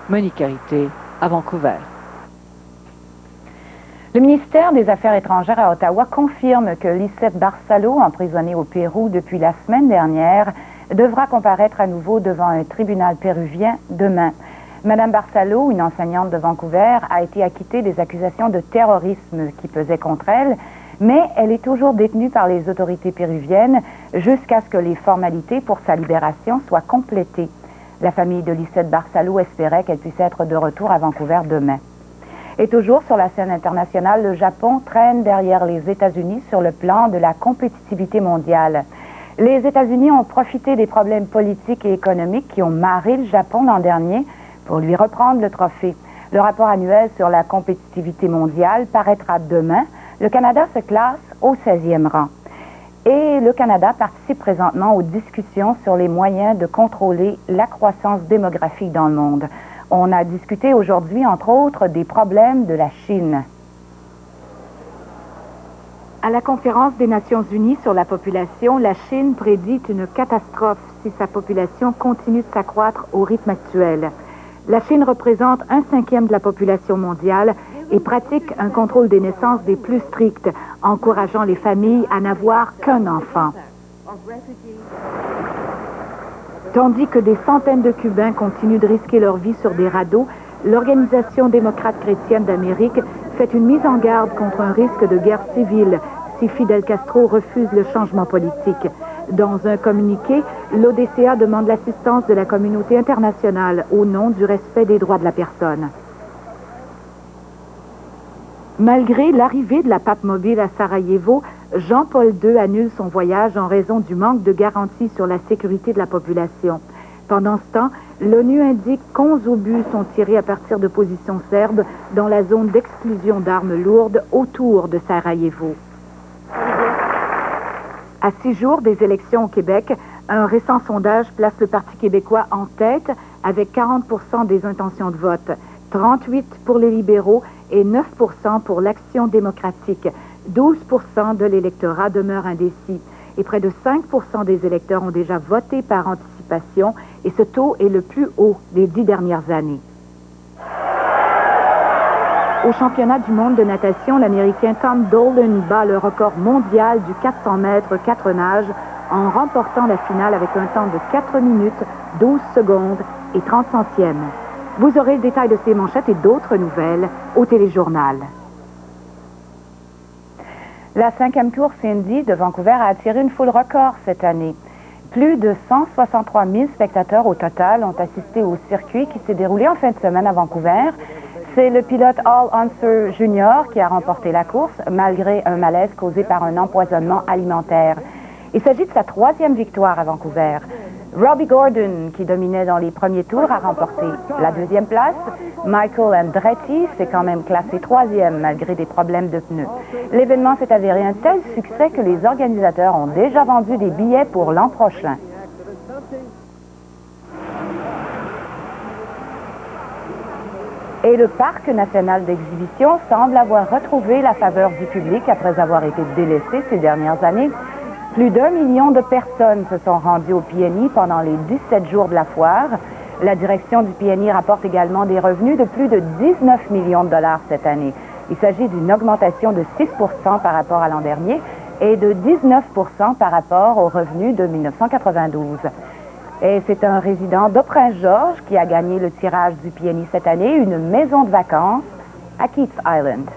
Monique Carité, à Vancouver. Le ministère des Affaires étrangères à Ottawa confirme que Lisette Barcelo, emprisonnée au Pérou depuis la semaine dernière, devra comparaître à nouveau devant un tribunal péruvien demain. Madame Barcelo, une enseignante de Vancouver, a été acquittée des accusations de terrorisme qui pesaient contre elle, mais elle est toujours détenue par les autorités péruviennes jusqu'à ce que les formalités pour sa libération soient complétées. La famille de Lisette Barcelo espérait qu'elle puisse être de retour à Vancouver demain. Et toujours sur la scène internationale, le Japon traîne derrière les États-Unis sur le plan de la compétitivité mondiale. Les États-Unis ont profité des problèmes politiques et économiques qui ont marré le Japon l'an dernier pour lui reprendre le trophée. Le rapport annuel sur la compétitivité mondiale paraîtra demain. Le Canada se classe au 16e rang. Et le Canada participe présentement aux discussions sur les moyens de contrôler la croissance démographique dans le monde. On a discuté aujourd'hui, entre autres, des problèmes de la Chine. À la conférence des Nations unies sur la population, la Chine prédit une catastrophe si sa population continue de s'accroître au rythme actuel. La Chine représente 1/5 de la population mondiale et pratique un contrôle des naissances des plus stricts, encourageant les familles à n'avoir qu'un enfant. Tandis que des centaines de Cubains continuent de risquer leur vie sur des radeaux, l'Organisation démocrate chrétienne d'Amérique fait une mise en garde contre un risque de guerre civile si Fidel Castro refuse le changement politique. Dans un communiqué, l'ODCA demande l'assistance de la communauté internationale au nom du respect des droits de la personne. Malgré l'arrivée de la pape mobile à Sarajevo, Jean-Paul II annule son voyage en raison du manque de garanties sur la sécurité de la population. Pendant ce temps, l'ONU indique qu'11 obus sont tirés à partir de positions serbes dans la zone d'exclusion d'armes lourdes autour de Sarajevo. À 6 jours des élections au Québec, un récent sondage place le Parti québécois en tête avec 40% des intentions de vote, 38% pour les libéraux et 9% pour l'Action démocratique. 12% de l'électorat demeure indécis et près de 5% des électeurs ont déjà voté par anticipation et ce taux est le plus haut des 10 dernières années. Au championnat du monde de natation, l'Américain Tom Dolan bat le record mondial du 400 mètres 4 nages en remportant la finale avec un temps de 4 minutes, 12 secondes et 30 centièmes. Vous aurez le détail de ces manchettes et d'autres nouvelles au téléjournal. La 5e Tour Cindy de Vancouver a attiré une foule record cette année. Plus de 163 000 spectateurs au total ont assisté au circuit qui s'est déroulé en fin de semaine à Vancouver. C'est le pilote Al Unser Jr. qui a remporté la course, malgré un malaise causé par un empoisonnement alimentaire. Il s'agit de sa 3e victoire à Vancouver. Robbie Gordon, qui dominait dans les premiers tours, a remporté la 2e place. Michael Andretti s'est quand même classé 3e malgré des problèmes de pneus. L'événement s'est avéré un tel succès que les organisateurs ont déjà vendu des billets pour l'an prochain. Et le Parc national d'exhibition semble avoir retrouvé la faveur du public après avoir été délaissé ces dernières années. Plus d'1 million de personnes se sont rendues au PNI pendant les 17 jours de la foire. La direction du PNI rapporte également des revenus de plus de 19 millions de dollars cette année. Il s'agit d'une augmentation de 6% par rapport à l'an dernier et de 19% par rapport aux revenus de 1992. Et c'est un résident de Prince-Georges qui a gagné le tirage du PNI cette année, une maison de vacances à Keats Island.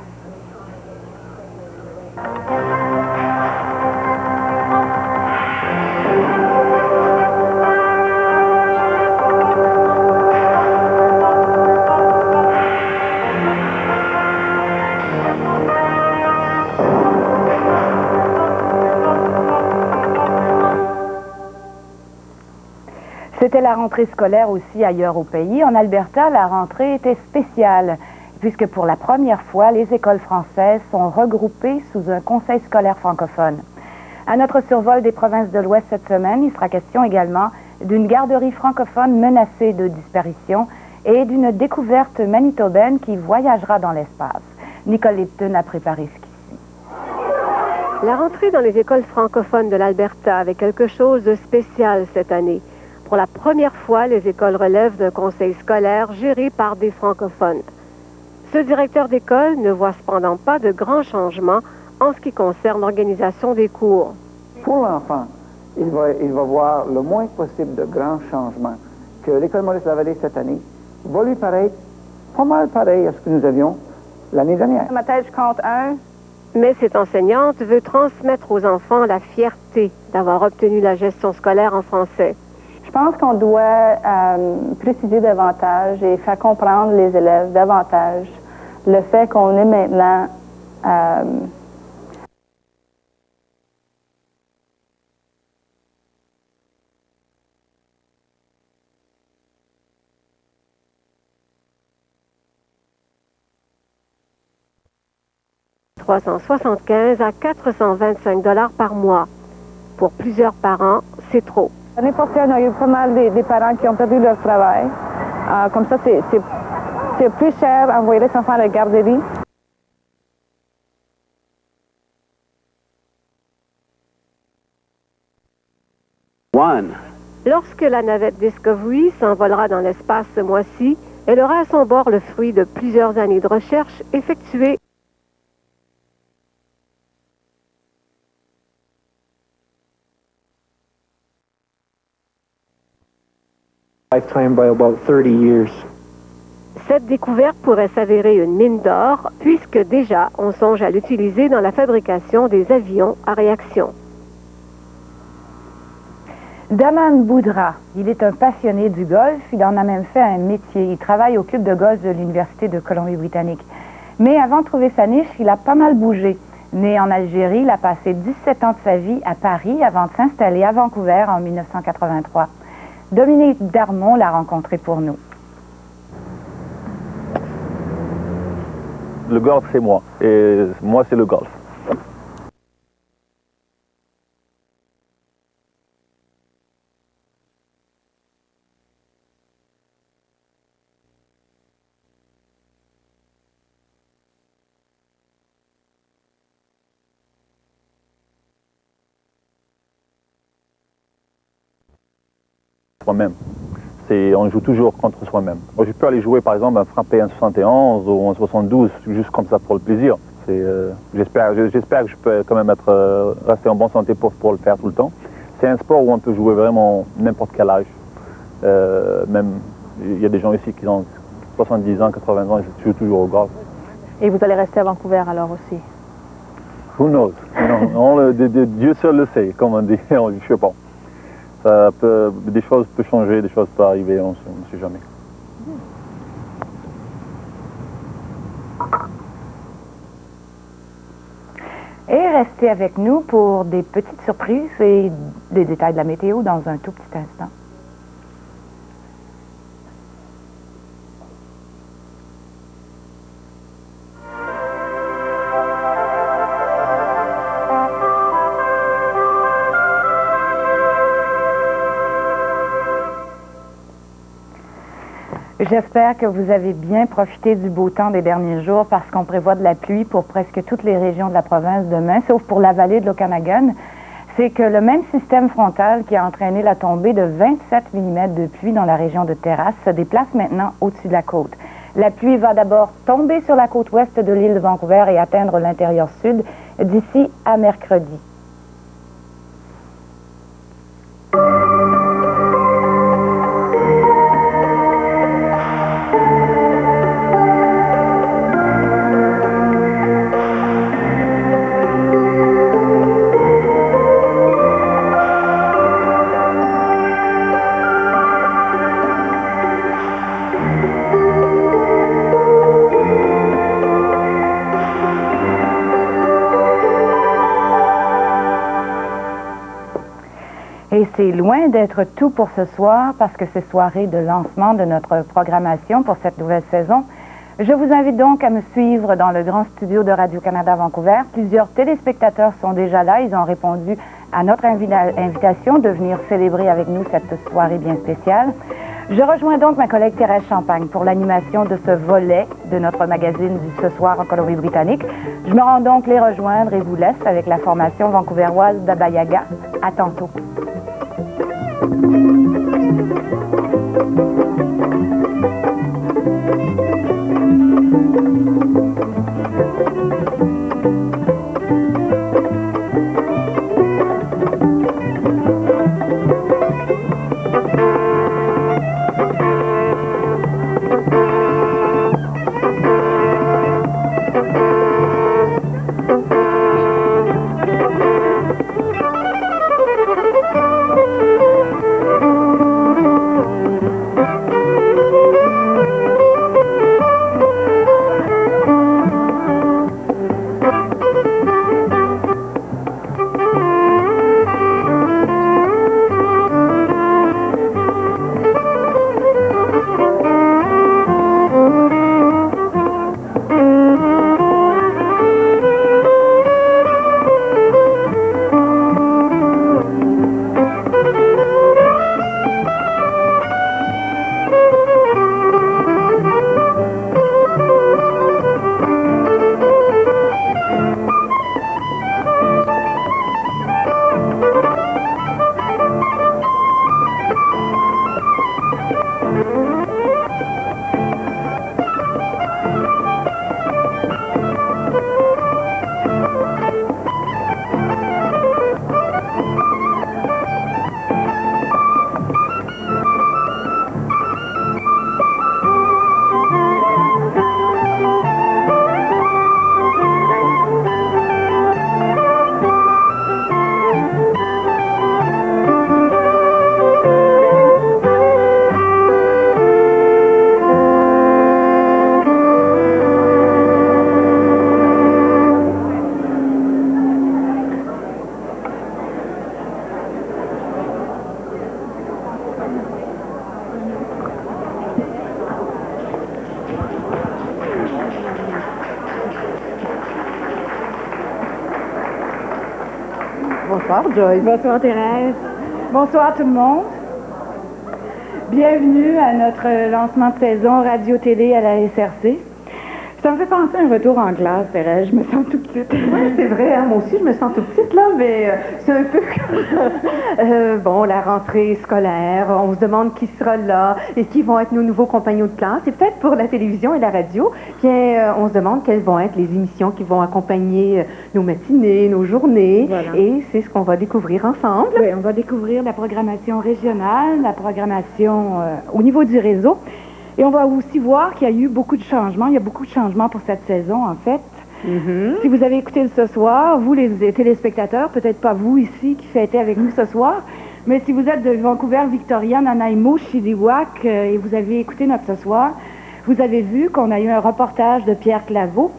C'était la rentrée scolaire aussi ailleurs au pays. En Alberta, la rentrée était spéciale, puisque pour la première fois, les écoles françaises sont regroupées sous un conseil scolaire francophone. À notre survol des provinces de l'Ouest cette semaine, il sera question également d'une garderie francophone menacée de disparition et d'une découverte manitobaine qui voyagera dans l'espace. Nicole Lipton a préparé ce qu'ici. La rentrée dans les écoles francophones de l'Alberta avait quelque chose de spécial cette année. Pour la première fois, les écoles relèvent d'un conseil scolaire géré par des francophones. Ce directeur d'école ne voit cependant pas de grands changements en ce qui concerne l'organisation des cours. Pour l'enfant, il va voir le moins possible de grands changements. Que l'école Maurice-Lavallée cette année va lui paraître pas mal pareil à ce que nous avions l'année dernière. Ma tête, je compte 1. Mais cette enseignante veut transmettre aux enfants la fierté d'avoir obtenu la gestion scolaire en français. Je pense qu'on doit préciser davantage et faire comprendre les élèves davantage le fait qu'on est maintenant $375 à $425 par mois. Pour plusieurs parents, c'est trop. L'année passée, on a eu pas mal des parents qui ont perdu leur travail. Comme ça, c'est plus cher d'envoyer les enfants à la garderie. Lorsque la navette Discovery s'envolera dans l'espace ce mois-ci, elle aura à son bord le fruit de plusieurs années de recherche effectuées lifetime by about 30 years. Cette découverte pourrait s'avérer une mine d'or, puisque déjà on songe à l'utiliser dans la fabrication des avions à réaction. Daman Boudra, il est un passionné du golf, il en a même fait un métier. Il travaille au club de golf de l'Université de Colombie-Britannique. Mais avant de trouver sa niche, il a pas mal bougé. Né en Algérie, il a passé 17 ans de sa vie à Paris avant de s'installer à Vancouver en 1983. Dominique Darmon l'a rencontré pour nous. Le golf, c'est moi. Et moi, c'est le golf. Soi-même. On joue toujours contre soi-même. Moi, je peux aller jouer, par exemple, à frapper un 71 ou un 72, juste comme ça pour le plaisir. J'espère que je peux quand même rester en bonne santé pour le faire tout le temps. C'est un sport où on peut jouer vraiment n'importe quel âge. Même, il y a des gens ici qui ont 70 ans, 80 ans, ils jouent toujours au golf. Et vous allez rester à Vancouver alors aussi? Who knows? Dieu seul le sait, comme on dit, je ne sais pas. Des choses peuvent changer, des choses peuvent arriver, on ne sait jamais. Et restez avec nous pour des petites surprises et des détails de la météo dans un tout petit instant. J'espère que vous avez bien profité du beau temps des derniers jours parce qu'on prévoit de la pluie pour presque toutes les régions de la province demain, sauf pour la vallée de l'Okanagan. C'est que le même système frontal qui a entraîné la tombée de 27 mm de pluie dans la région de Terrasse se déplace maintenant au-dessus de la côte. La pluie va d'abord tomber sur la côte ouest de l'île de Vancouver et atteindre l'intérieur sud d'ici à mercredi. Et c'est loin d'être tout pour ce soir parce que c'est soirée de lancement de notre programmation pour cette nouvelle saison. Je vous invite donc à me suivre dans le grand studio de Radio-Canada Vancouver. Plusieurs téléspectateurs sont déjà là. Ils ont répondu à notre invitation de venir célébrer avec nous cette soirée bien spéciale. Je rejoins donc ma collègue Thérèse Champagne pour l'animation de ce volet de notre magazine du Ce soir en Colombie-Britannique. Je me rends donc les rejoindre et vous laisse avec la formation vancouveroise d'Abba Yaga. À tantôt. Bonsoir, Joyce. Bonsoir, Thérèse. Bonsoir, tout le monde. Bienvenue à notre lancement de saison radio-télé à la SRC. Ça me fait penser à un retour en classe, Thérèse. Je me sens tout petite. Oui, c'est vrai, hein, moi aussi, je me sens toute petite, là, mais c'est un peu comme... bon, la rentrée scolaire, on se demande qui sera là et qui vont être nos nouveaux compagnons de classe. Et peut-être pour la télévision et la radio, bien, on se demande quelles vont être les émissions qui vont accompagner nos matinées, nos journées. Voilà. Et c'est ce qu'on va découvrir ensemble. Oui, on va découvrir la programmation régionale, la programmation au niveau du réseau. Et on va aussi voir qu'il y a eu beaucoup de changements. Il y a beaucoup de changements pour cette saison, en fait. Si vous avez écouté ce soir, vous les téléspectateurs, peut-être pas vous ici qui fêtez avec nous ce soir, mais si vous êtes de Vancouver, Victoria, Nanaimo, Chilliwack et vous avez écouté notre ce soir, vous avez vu qu'on a eu un reportage de Pierre Claveau.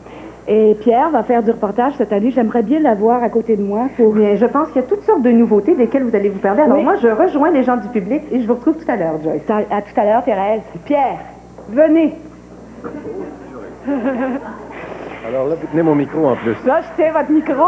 Et Pierre va faire du reportage cette année. J'aimerais bien l'avoir à côté de moi pour... Bien, je pense qu'il y a toutes sortes de nouveautés desquelles vous allez vous parler. Alors Oui. moi, je rejoins les gens du public et je vous retrouve tout à l'heure, Joyce. À tout à l'heure, Thérèse. Pierre, venez. Alors là, vous tenez mon micro en plus. Là, je tiens votre micro.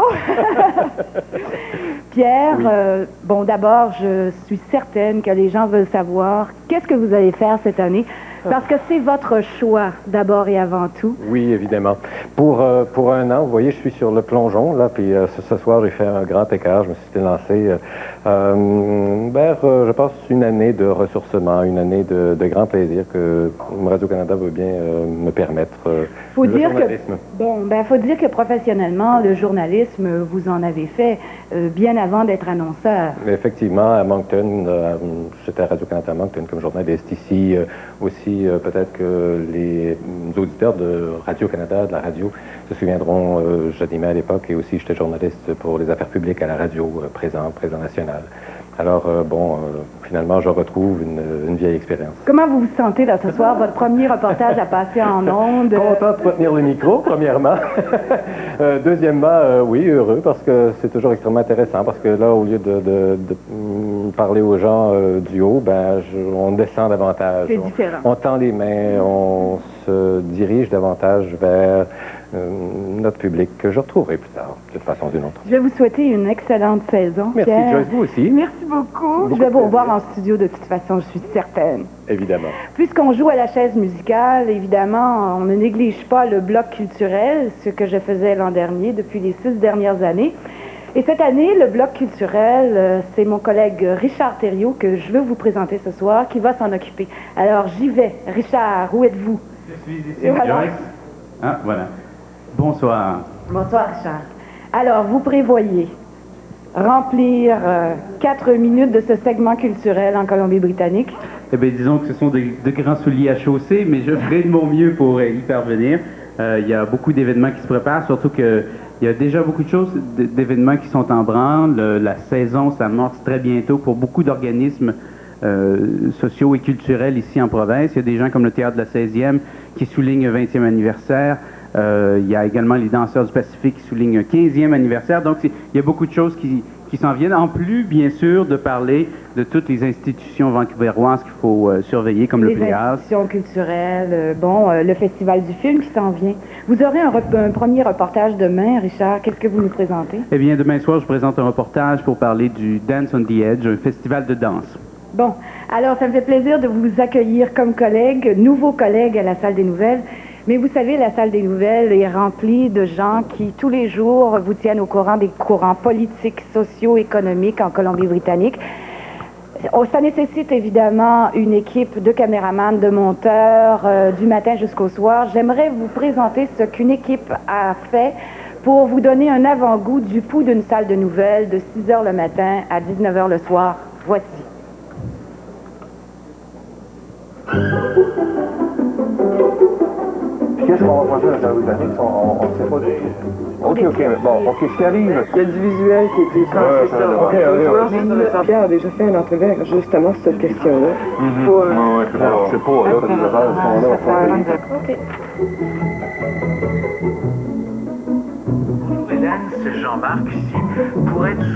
Pierre, Oui. bon, d'abord, je suis certaine que les gens veulent savoir qu'est-ce que vous allez faire cette année. Parce que c'est votre choix, d'abord et avant tout. Oui, évidemment. Pour un an, vous voyez, je suis sur le plongeon, là, puis ce soir, j'ai fait un grand écart. Je me suis lancé vers, je pense, une année de ressourcement, une année de grand plaisir que Radio-Canada veut bien me permettre. Faut Le dire journalisme. faut dire que professionnellement, le journalisme, vous en avez fait bien avant d'être annonceur. Effectivement, à Moncton, j'étais à Radio-Canada à Moncton comme journaliste. Ici aussi, peut-être que les auditeurs de Radio-Canada, de la radio, se souviendront, j'animais à l'époque et aussi j'étais journaliste pour les affaires publiques à la radio, présent national. Alors, finalement, je retrouve une vieille expérience. Comment vous vous sentez là ce soir, votre premier reportage à passer en ondes? Content de retenir le micro, premièrement. Deuxièmement, oui, heureux, parce que c'est toujours extrêmement intéressant, parce que là, au lieu de parler aux gens du haut, on descend davantage. C'est différent. On tend les mains, on se dirige davantage vers notre public, que je retrouverai plus tard, de toute façon ou d'une autre. Je vais vous souhaiter une excellente saison, Merci, Pierre. Joyce, vous aussi. Merci beaucoup. Beaucoup Je vais vous de revoir plaisir. en studio de toute façon, je suis certaine. Évidemment. Puisqu'on joue à la chaise musicale, évidemment, on ne néglige pas le bloc culturel, ce que je faisais l'an dernier, depuis les 6 dernières années. Et cette année, le bloc culturel, c'est mon collègue Richard Thériault que je veux vous présenter ce soir, qui va s'en occuper. Alors, j'y vais. Richard, où êtes-vous? Je suis ici, Et voilà. Joyce. Ah, voilà. Bonsoir. Bonsoir, Richard. Alors, vous prévoyez remplir 4 minutes de ce segment culturel en Colombie-Britannique. Eh bien, disons que ce sont de grands souliers à chausser, mais je ferai de mon mieux pour y parvenir. Il y a beaucoup d'événements qui se préparent, surtout qu'il y a déjà beaucoup de choses, d'événements qui sont en branle. La saison s'amorce très bientôt pour beaucoup d'organismes sociaux et culturels ici en province. Il y a des gens comme le Théâtre de la 16e qui souligne un 20e anniversaire. Il y a également les Danseurs du Pacifique qui soulignent un 15e anniversaire. Donc, il y a beaucoup de choses qui s'en viennent, en plus, bien sûr, de parler de toutes les institutions vancouveroises qu'il faut surveiller, comme le Les Pléiade. institutions culturelles, le Festival du film qui s'en vient. Vous aurez un premier reportage demain, Richard. Qu'est-ce que vous nous présentez? Eh bien, demain soir, je présente un reportage pour parler du Dance on the Edge, un festival de danse. Bon, alors ça me fait plaisir de vous accueillir comme collègue, nouveau collègue à la Salle des Nouvelles. Mais vous savez, la Salle des Nouvelles est remplie de gens qui, tous les jours, vous tiennent au courant des courants politiques, sociaux, économiques en Colombie-Britannique. Ça nécessite évidemment une équipe de caméramans, de monteurs, du matin jusqu'au soir. J'aimerais vous présenter ce qu'une équipe a fait pour vous donner un avant-goût du pouls d'une salle de nouvelles de 6 h le matin à 19 h le soir. Voici. Qu'est-ce qu'on va passer dans la Colombie-Britannique? On ne sait pas du tout. OK, mais bon, OK, ce qui arrive... Il y a du visuel qui est été OK. Pierre a déjà fait un entrevue avec justement cette question-là. Je sais pas, là, des affaires sont là. OK. Bonjour Hélène, c'est Jean-Marc ici. Pourrais-tu...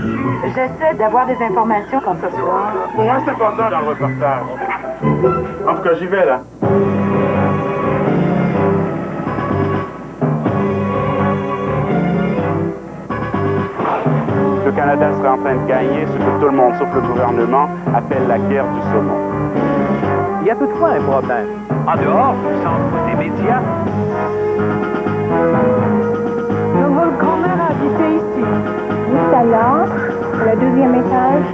J'essaie d'avoir des informations comme ce soir. Pour moi, c'est important dans le reportage. En tout cas, j'y vais, là. Le Radio-Canada serait en train de gagner ce que tout le monde, sauf le gouvernement, appelle la guerre du saumon. Il y a toutefois un problème. En dehors du centre des médias, Nous, votre grand-mère habitait ici. Juste à l'antre, le deuxième étage.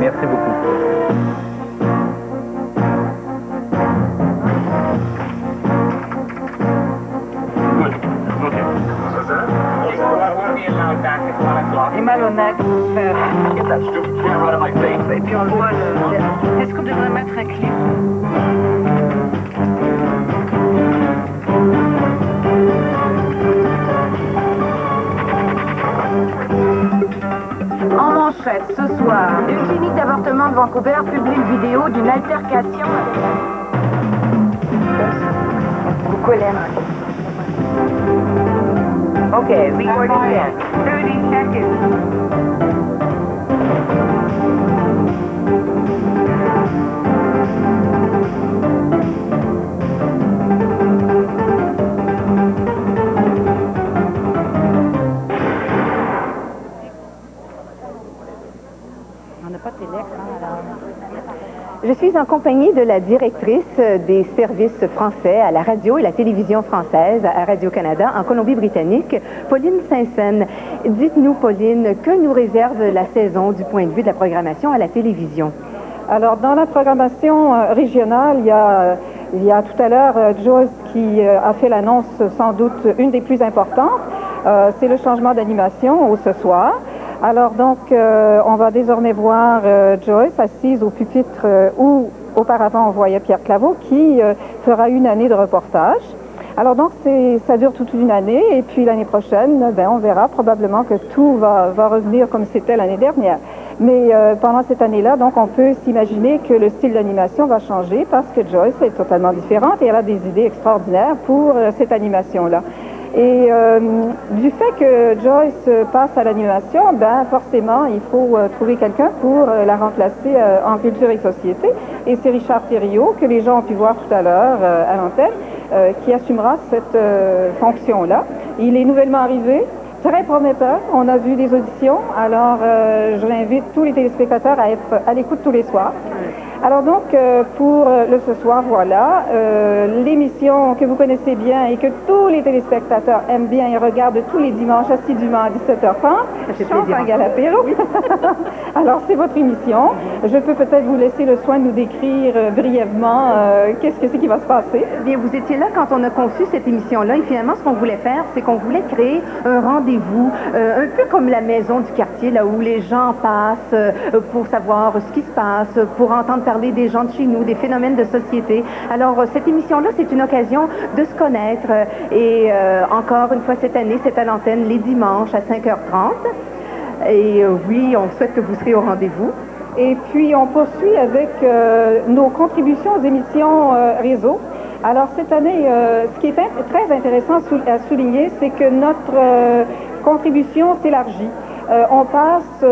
Merci beaucoup. Et malhonnête. Et puis on le voit, est-ce qu'on devrait mettre un clip? En manchette, ce soir, une clinique d'avortement de Vancouver publie une vidéo d'une altercation avec... okay, record again. 30 seconds. On n'a pas de télé, alors... Je suis en compagnie de la directrice des services français à la radio et la télévision française à Radio-Canada en Colombie-Britannique, Pauline Saint-Saëns. Dites-nous, Pauline, que nous réserve la saison du point de vue de la programmation à la télévision? Alors, dans la programmation régionale, il y a tout à l'heure Joyce qui a fait l'annonce sans doute une des plus importantes. C'est le changement d'animation ce soir. Alors donc, on va désormais voir Joyce assise au pupitre où auparavant on voyait Pierre Claveau qui fera une année de reportage. Alors donc, ça dure toute une année et puis l'année prochaine, on verra probablement que tout va revenir comme c'était l'année dernière. Mais pendant cette année-là, donc, on peut s'imaginer que le style d'animation va changer parce que Joyce est totalement différente et elle a des idées extraordinaires pour cette animation-là. Et du fait que Joyce passe à l'animation, forcément, il faut trouver quelqu'un pour la remplacer en culture et société. Et c'est Richard Thériault, que les gens ont pu voir tout à l'heure à l'antenne, qui assumera cette fonction-là. Il est nouvellement arrivé, très prometteur. On a vu des auditions, alors je l'invite tous les téléspectateurs à être à l'écoute tous les soirs. Alors donc, pour ce soir, voilà, l'émission que vous connaissez bien et que tous les téléspectateurs aiment bien et regardent tous les dimanches assidûment à 17h30, Chante un Galapéro. Alors, c'est votre émission. Je peux peut-être vous laisser le soin de nous décrire brièvement qu'est-ce que c'est qui va se passer. Eh bien, vous étiez là quand on a conçu cette émission-là et finalement, ce qu'on voulait faire, c'est qu'on voulait créer un rendez-vous, un peu comme la maison du quartier, là où les gens passent pour savoir ce qui se passe, pour entendre parler des gens de chez nous, des phénomènes de société. Alors, cette émission-là, c'est une occasion de se connaître. Et encore une fois, cette année, c'est à l'antenne les dimanches à 5h30. Et oui, on souhaite que vous serez au rendez-vous. Et puis, on poursuit avec nos contributions aux émissions réseau. Alors, cette année, ce qui est très intéressant à souligner, c'est que notre contribution s'élargit. On passe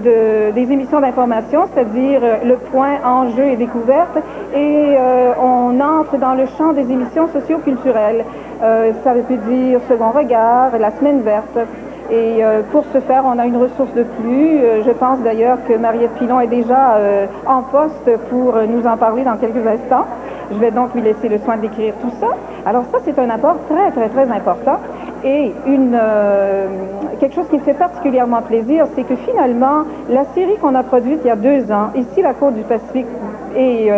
des émissions d'information, c'est-à-dire le point, enjeux et découvertes, et on entre dans le champ des émissions socio-culturelles. Ça veut dire Second Regard, La Semaine verte. Et pour ce faire, on a une ressource de plus. Je pense d'ailleurs que Mariette Pilon est déjà en poste pour nous en parler dans quelques instants. Je vais donc lui laisser le soin d'écrire tout ça. Alors ça, c'est un apport très, très, très important. Et quelque chose qui me fait particulièrement plaisir, c'est que finalement, la série qu'on a produite il y a 2 ans, ici, La Côte du Pacifique, et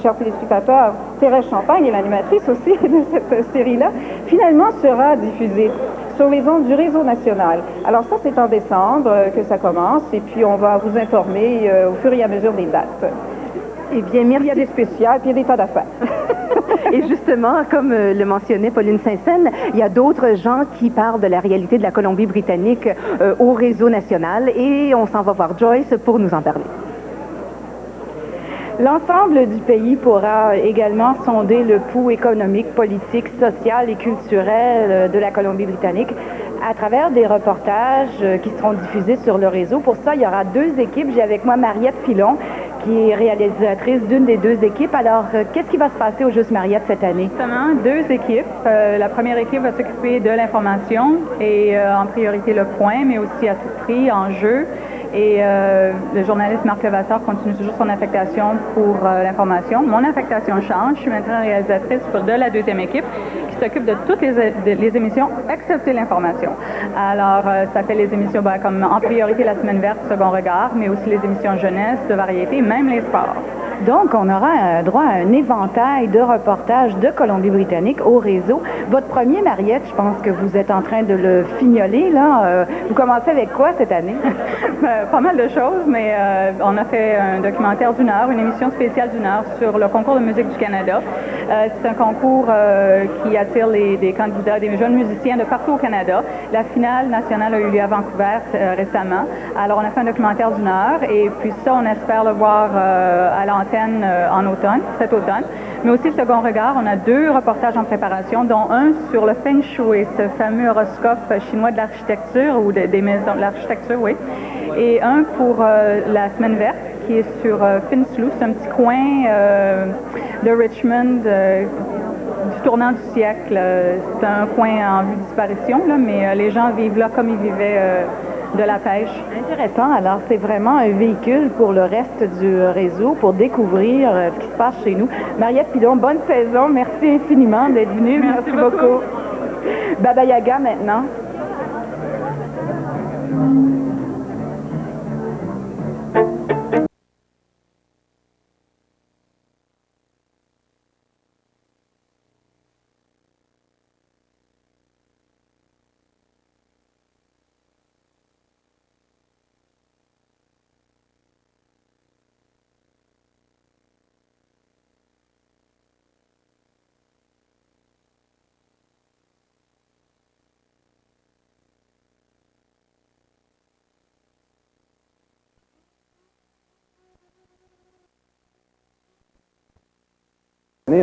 chers téléspectateurs, Thérèse Champagne est l'animatrice aussi de cette série-là, finalement sera diffusée sur les ondes du réseau national. Alors ça, c'est en décembre que ça commence, et puis on va vous informer au fur et à mesure des dates. Eh bien, merci. Il y a des spéciales, puis il y a des tas d'affaires. Et justement, comme le mentionnait Pauline Saint-Saëns, il y a d'autres gens qui parlent de la réalité de la Colombie-Britannique au réseau national, et on s'en va voir Joyce pour nous en parler. L'ensemble du pays pourra également sonder le pouls économique, politique, social et culturel de la Colombie-Britannique à travers des reportages qui seront diffusés sur le réseau. Pour ça, il y aura 2 équipes. J'ai avec moi Mariette Pilon, qui est réalisatrice d'une des deux équipes. Alors, qu'est-ce qui va se passer au Juste Mariette cette année? Justement, deux équipes. La première équipe va s'occuper de l'information et en priorité le point, mais aussi à tout prix, en jeu. Et le journaliste Marc Levasseur continue toujours son affectation pour l'information. Mon affectation change. Je suis maintenant réalisatrice de la deuxième équipe qui s'occupe de toutes les émissions, excepté l'information. Alors, ça fait les émissions comme en priorité la Semaine verte, Second Regard, mais aussi les émissions jeunesse, de variété, même les sports. Donc, on aura droit à un éventail de reportages de Colombie-Britannique au réseau. Votre premier, Mariette, je pense que vous êtes en train de le fignoler, là. Vous commencez avec quoi cette année? Pas mal de choses, mais on a fait un documentaire d'1 heure, une émission spéciale d'1 heure sur le concours de musique du Canada. C'est un concours qui attire des candidats, des jeunes musiciens de partout au Canada. La finale nationale a eu lieu à Vancouver récemment. Alors, on a fait un documentaire d'1 heure et puis ça, on espère le voir à l'antenne en automne, cet automne. Mais aussi le Second Regard, on a 2 reportages en préparation, dont un sur le Feng Shui, ce fameux horoscope chinois de l'architecture ou des maisons de l'architecture, oui. Et un pour la Semaine verte, qui est sur Finslow, c'est un petit coin de Richmond du tournant du siècle. C'est un coin en vue de disparition, là, mais les gens vivent là comme ils vivaient de la pêche. Intéressant. Alors, c'est vraiment un véhicule pour le reste du réseau, pour découvrir ce qui se passe chez nous. Mariette Pilon, bonne saison. Merci infiniment d'être venue. Merci beaucoup. Baba Yaga maintenant.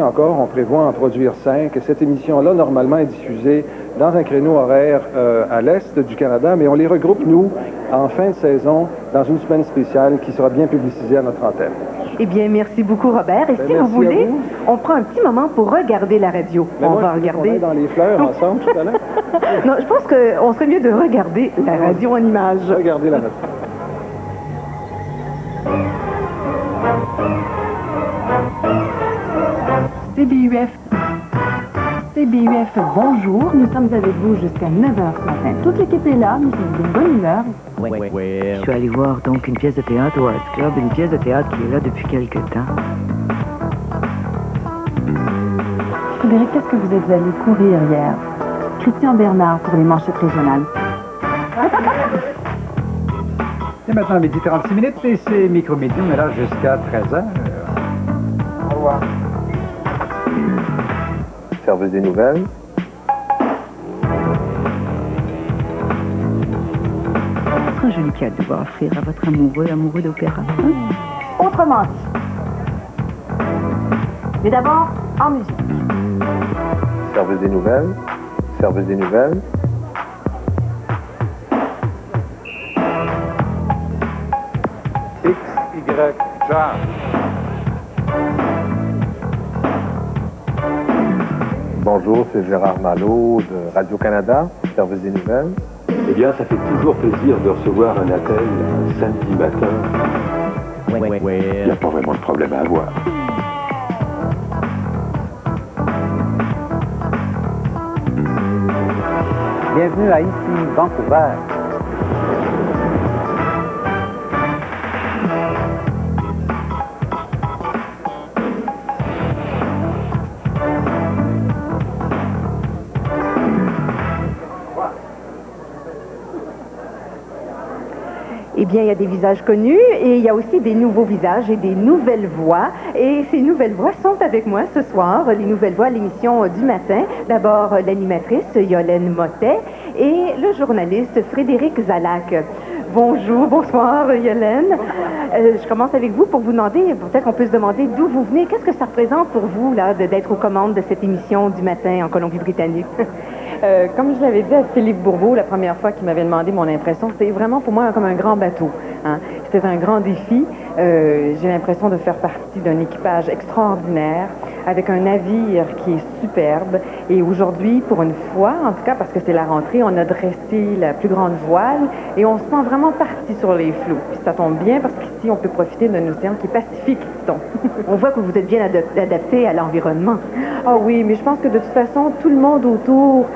Encore, on prévoit en produire 5. Et cette émission-là, normalement, est diffusée dans un créneau horaire à l'est du Canada, mais on les regroupe, nous, en fin de saison, dans une semaine spéciale qui sera bien publicisée à notre antenne. Eh bien, merci beaucoup, Robert. Et si vous voulez, on prend un petit moment pour regarder la radio. Mais on moi, va regarder. On est dans les fleurs ensemble tout à l'heure. Non, je pense qu'on serait mieux de regarder la radio en images. Regardez la radio. CBUF, bonjour. Nous sommes avec vous jusqu'à 9h ce matin. Toute l'équipe est là, nous sommes d'une bonne humeur. Je suis allée voir donc une pièce de théâtre au Arts Club, une pièce de théâtre qui est là depuis quelque temps. Frédéric, qu'est-ce que vous êtes allé courir hier? Christian Bernard pour les manchettes régionales. C'est maintenant 12h36 et c'est Micro-Midi, on est là jusqu'à 13h. Au revoir. Service des nouvelles. C'est un joli cadeau à offrir à votre amoureux d'opéra. Autrement dit. Mais d'abord, en musique. Service des nouvelles. Service des nouvelles. XY Jazz. Bonjour, c'est Gérard Malo de Radio-Canada, service des nouvelles. Eh bien, ça fait toujours plaisir de recevoir un appel un samedi matin. Il n'y a pas vraiment de problème à avoir. Bienvenue à ici, Vancouver. Eh bien, il y a des visages connus et il y a aussi des nouveaux visages et des nouvelles voix. Et ces nouvelles voix sont avec moi ce soir, les nouvelles voix à l'émission du matin. D'abord, l'animatrice Yolène Mottet et le journaliste Frédéric Zalac. Bonjour, bonsoir Yolène. Je commence avec vous pour vous demander, peut-être qu'on peut se demander d'où vous venez. Qu'est-ce que ça représente pour vous là d'être aux commandes de cette émission du matin en Colombie-Britannique? Comme je l'avais dit à Philippe Bourbeau la première fois qu'il m'avait demandé mon impression, c'était vraiment pour moi comme un grand bateau. Hein? C'était un grand défi. J'ai l'impression de faire partie d'un équipage extraordinaire, avec un navire qui est superbe. Et aujourd'hui, pour une fois, en tout cas parce que c'est la rentrée, on a dressé la plus grande voile et on se sent vraiment parti sur les flots. Puis ça tombe bien parce qu'ici, on peut profiter d'un océan qui est pacifique, dit-on. On voit que vous êtes bien adapté à l'environnement. Ah oui, mais je pense que de toute façon, tout le monde autour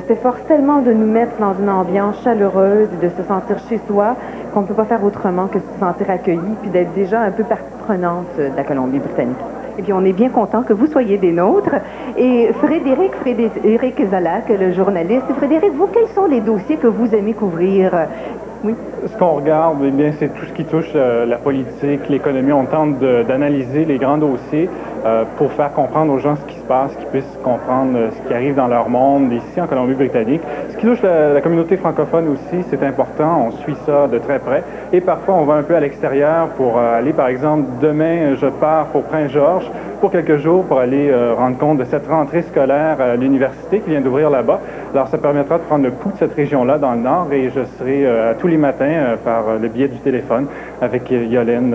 s'efforce tellement de nous mettre dans une ambiance chaleureuse et de se sentir chez soi qu'on ne peut pas faire autrement que de se sentir accueilli puis d'être déjà un peu partie prenante de la Colombie-Britannique. Eh bien, on est bien content que vous soyez des nôtres. Et Frédéric Zalac, le journaliste. Frédéric, vous, quels sont les dossiers que vous aimez couvrir? Oui. Ce qu'on regarde, eh bien, c'est tout ce qui touche la politique, l'économie. On tente d'analyser les grands dossiers pour faire comprendre aux gens ce qui se passe, qu'ils puissent comprendre ce qui arrive dans leur monde ici en Colombie-Britannique. Ce qui touche la communauté francophone aussi, c'est important. On suit ça de très près. Et parfois, on va un peu à l'extérieur pour aller, par exemple, demain, je pars pour Prince-Georges pour quelques jours pour aller rendre compte de cette rentrée scolaire à l'université qui vient d'ouvrir là-bas. Alors, ça permettra de prendre le pouls de cette région-là dans le nord et je serai tous les matins par le biais du téléphone avec Yolène,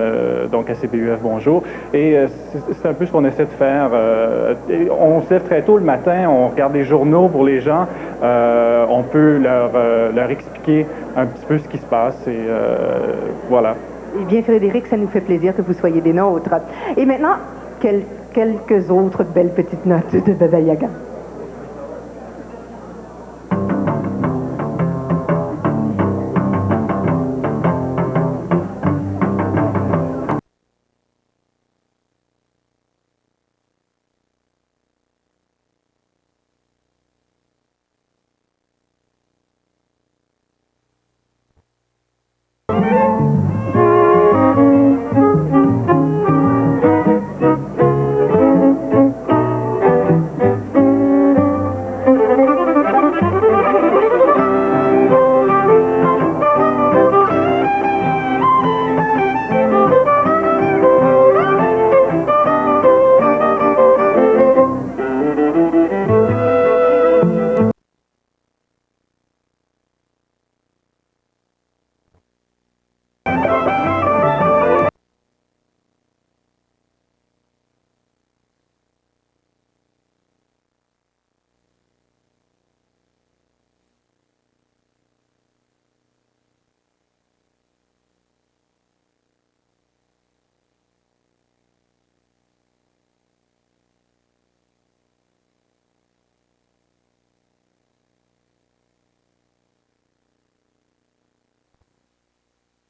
donc à CBUF, bonjour. Et c'est un peu ce qu'on essaie de faire. On se lève très tôt le matin, on regarde les journaux pour les gens, on peut leur expliquer un petit peu ce qui se passe et voilà. Eh bien, Frédéric, ça nous fait plaisir que vous soyez des nôtres. Et maintenant, quelques autres belles petites notes de Baba Yaga.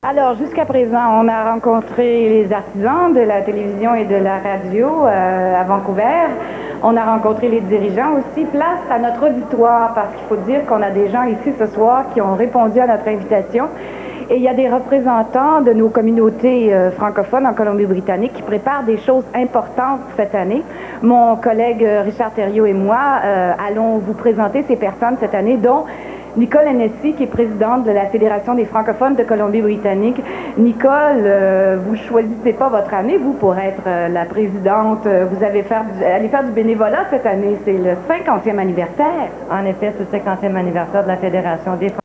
Alors, jusqu'à présent, on a rencontré les artisans de la télévision et de la radio à Vancouver. On a rencontré les dirigeants aussi. Place à notre auditoire, parce qu'il faut dire qu'on a des gens ici ce soir qui ont répondu à notre invitation. Et il y a des représentants de nos communautés francophones en Colombie-Britannique qui préparent des choses importantes cette année. Mon collègue Richard Thériault et moi allons vous présenter ces personnes cette année, dont Nicole Hennessy, qui est présidente de la Fédération des francophones de Colombie-Britannique. Nicole, vous choisissez pas votre année, vous, pour être la présidente. Vous allez faire du bénévolat cette année. C'est le 50e anniversaire. En effet, c'est le 50e anniversaire de la Fédération des francophones.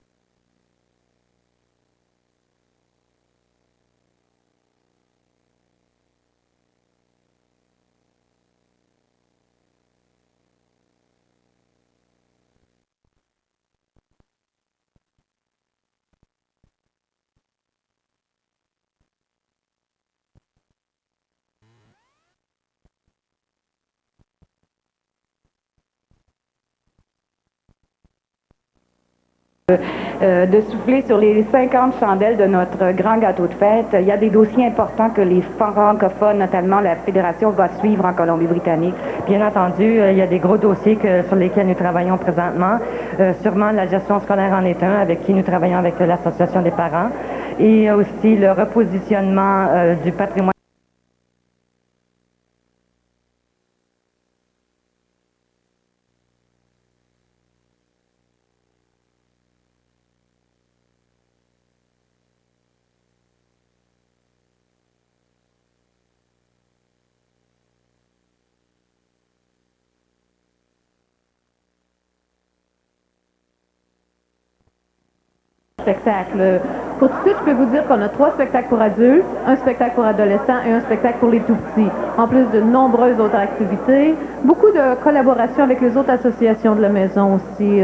De souffler sur les 50 chandelles de notre grand gâteau de fête. Il y a des dossiers importants que les francophones, notamment la Fédération, va suivre en Colombie-Britannique. Bien entendu, il y a des gros dossiers sur lesquels nous travaillons présentement. Sûrement la gestion scolaire en est un, avec qui nous travaillons avec l'Association des parents. Et aussi le repositionnement du patrimoine. Spectacle Pour tout de suite, je peux vous dire qu'on a 3 spectacles pour adultes, un spectacle pour adolescents et un spectacle pour les tout-petits. En plus de nombreuses autres activités, beaucoup de collaboration avec les autres associations de la maison aussi,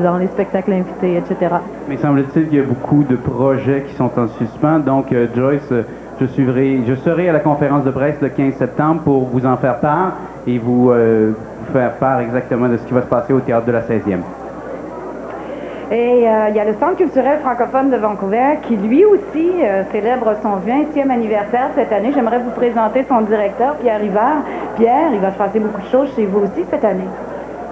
dans les spectacles invités, etc. Mais semble-t-il qu'il y a beaucoup de projets qui sont en suspens. Donc, Joyce, je serai à la conférence de presse le 15 septembre pour vous en faire part et vous faire part exactement de ce qui va se passer au Théâtre de la 16e. Et il y a le Centre culturel francophone de Vancouver qui, lui aussi, célèbre son 20e anniversaire cette année. J'aimerais vous présenter son directeur, Pierre Rivard. Pierre, il va se passer beaucoup de choses chez vous aussi cette année.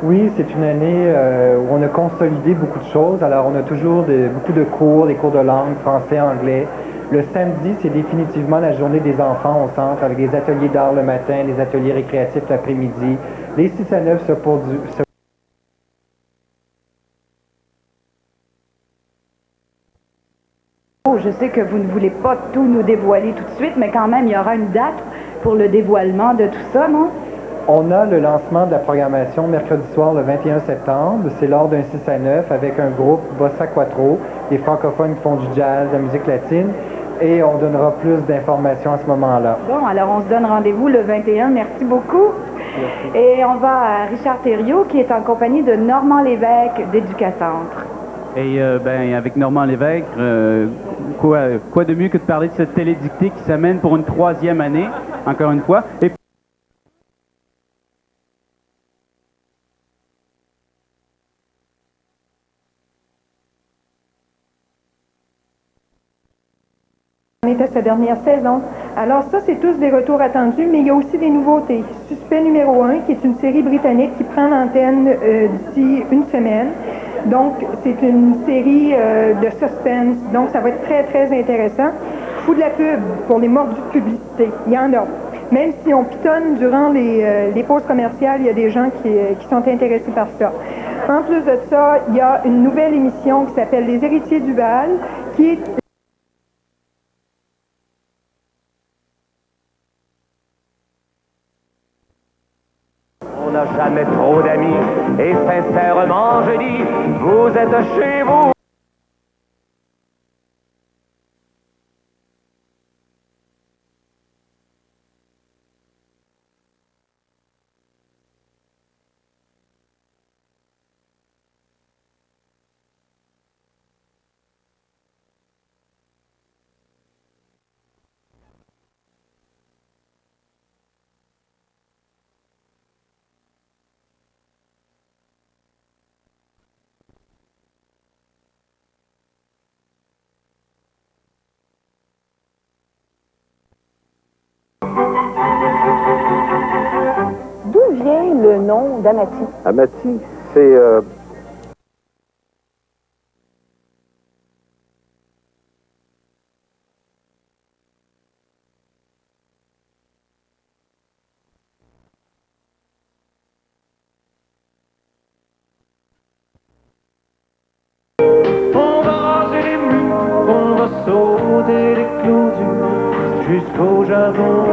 Oui, c'est une année où on a consolidé beaucoup de choses. Alors, on a toujours beaucoup de cours, des cours de langue, français, anglais. Le samedi, c'est définitivement la journée des enfants au centre, avec des ateliers d'art le matin, des ateliers récréatifs l'après-midi. Les 6 à 9 se Je sais que vous ne voulez pas tout nous dévoiler tout de suite, mais quand même, il y aura une date pour le dévoilement de tout ça, non? On a le lancement de la programmation mercredi soir, le 21 septembre. C'est lors d'un 6 à 9 avec un groupe Bossa Quattro, des francophones qui font du jazz, de la musique latine. Et on donnera plus d'informations à ce moment-là. Bon, alors on se donne rendez-vous le 21. Merci beaucoup. Merci. Et on va à Richard Thériault, qui est en compagnie de Normand Lévesque d'Éducacentre. Et avec Normand Lévesque, quoi de mieux que de parler de cette télédictée qui s'amène pour une 3e année, encore une fois. Et On est à sa dernière saison. Alors ça, c'est tous des retours attendus, mais il y a aussi des nouveautés. Suspect numéro 1, qui est une série britannique qui prend l'antenne d'ici une semaine. Donc, c'est une série de suspense. Donc, ça va être très, très intéressant. Fou de la pub pour les mordus de publicité. Il y en a. Même si on pitonne durant les pauses commerciales, il y a des gens qui sont intéressés par ça. En plus de ça, il y a une nouvelle émission qui s'appelle Les Héritiers du Bal, qui est On n'a jamais trop d'amis, et sincèrement je dis, vous êtes chez vous. D'où vient le nom d'Amati? Amati, c'est... On va raser les murs, on va sauter les clôtures jusqu'au Japon.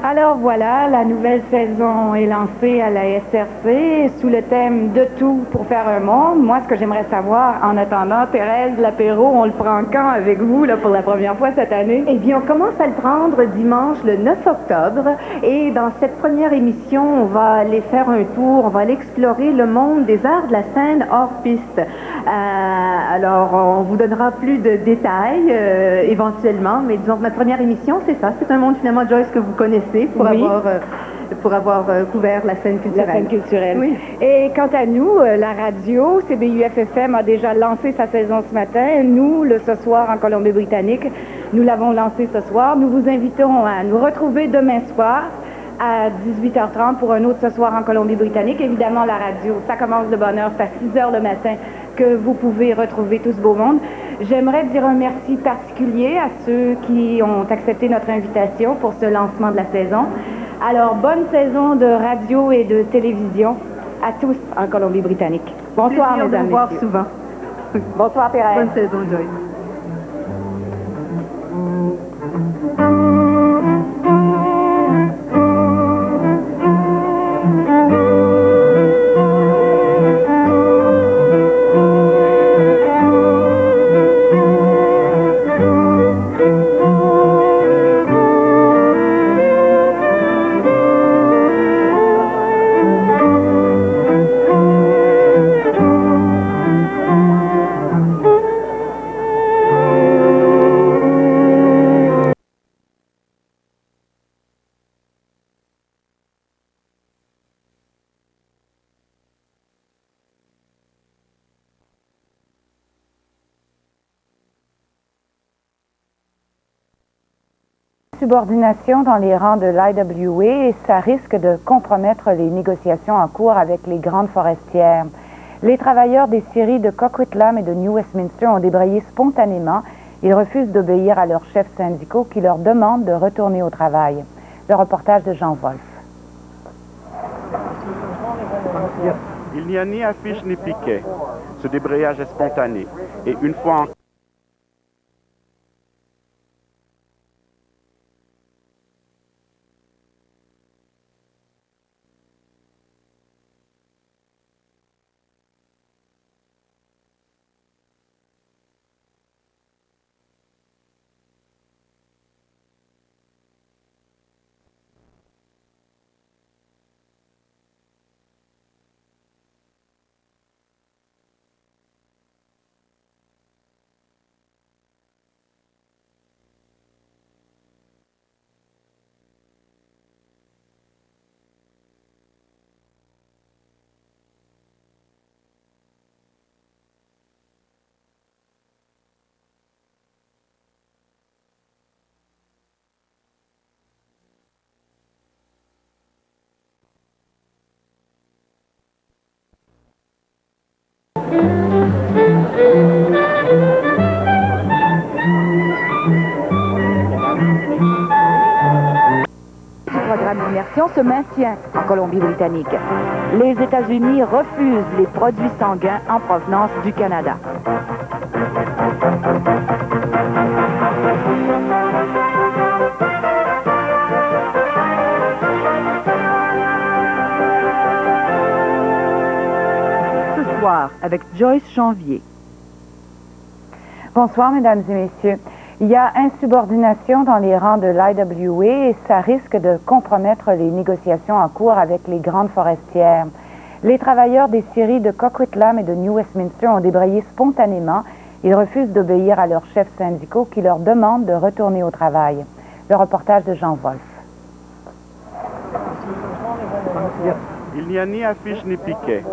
Alors voilà, la nouvelle saison est lancée à la SRC sous le thème de tout pour faire un monde. Moi, ce que j'aimerais savoir, en attendant, Thérèse, l'apéro, on le prend quand avec vous là, pour la première fois cette année? Eh bien, on commence à le prendre dimanche le 9 octobre et dans cette première émission, on va aller faire un tour, on va aller explorer le monde des arts de la scène hors piste. Alors, on vous donnera plus de détails éventuellement, mais disons que notre première émission, c'est ça. C'est un monde finalement, Joyce, que vous connaissez pour avoir couvert la scène culturelle. La scène culturelle. Oui. Et quant à nous, la radio, CBUF-FM a déjà lancé sa saison ce matin. Nous, Ce soir en Colombie-Britannique, nous l'avons lancé ce soir. Nous vous invitons à nous retrouver demain soir à 18h30 pour un autre Ce soir en Colombie-Britannique. Évidemment, la radio, ça commence de bonne heure, c'est à 6h le matin que vous pouvez retrouver tout ce beau monde. J'aimerais dire un merci particulier à ceux qui ont accepté notre invitation pour ce lancement de la saison. Alors, bonne saison de radio et de télévision à tous en Colombie-Britannique. Bonsoir, mesdames, de vous voir messieurs. souvent. Bonsoir, Thérèse. Bonne saison, Joyce. insubordination dans les rangs de l'IWA et ça risque de compromettre les négociations en cours avec les grandes forestières. Les travailleurs des scieries de Coquitlam et de New Westminster ont débrayé spontanément. Ils refusent d'obéir à leurs chefs syndicaux qui leur demandent de retourner au travail. Le reportage de Jean Wolf. Il n'y a ni affiche ni piquet. Ce débrayage est spontané. Et une fois en... Le programme d'immersion se maintient en Colombie-Britannique. Les États-Unis refusent les produits sanguins en provenance du Canada. Ce soir, avec Joyce Janvier. Bonsoir, mesdames et messieurs. Il y a insubordination dans les rangs de l'IWA et ça risque de compromettre les négociations en cours avec les grandes forestières. Les travailleurs des scieries de Coquitlam et de New Westminster ont débrayé spontanément. Ils refusent d'obéir à leurs chefs syndicaux qui leur demandent de retourner au travail. Le reportage de Jean Wolf. Il n'y a ni affiche ni piquet.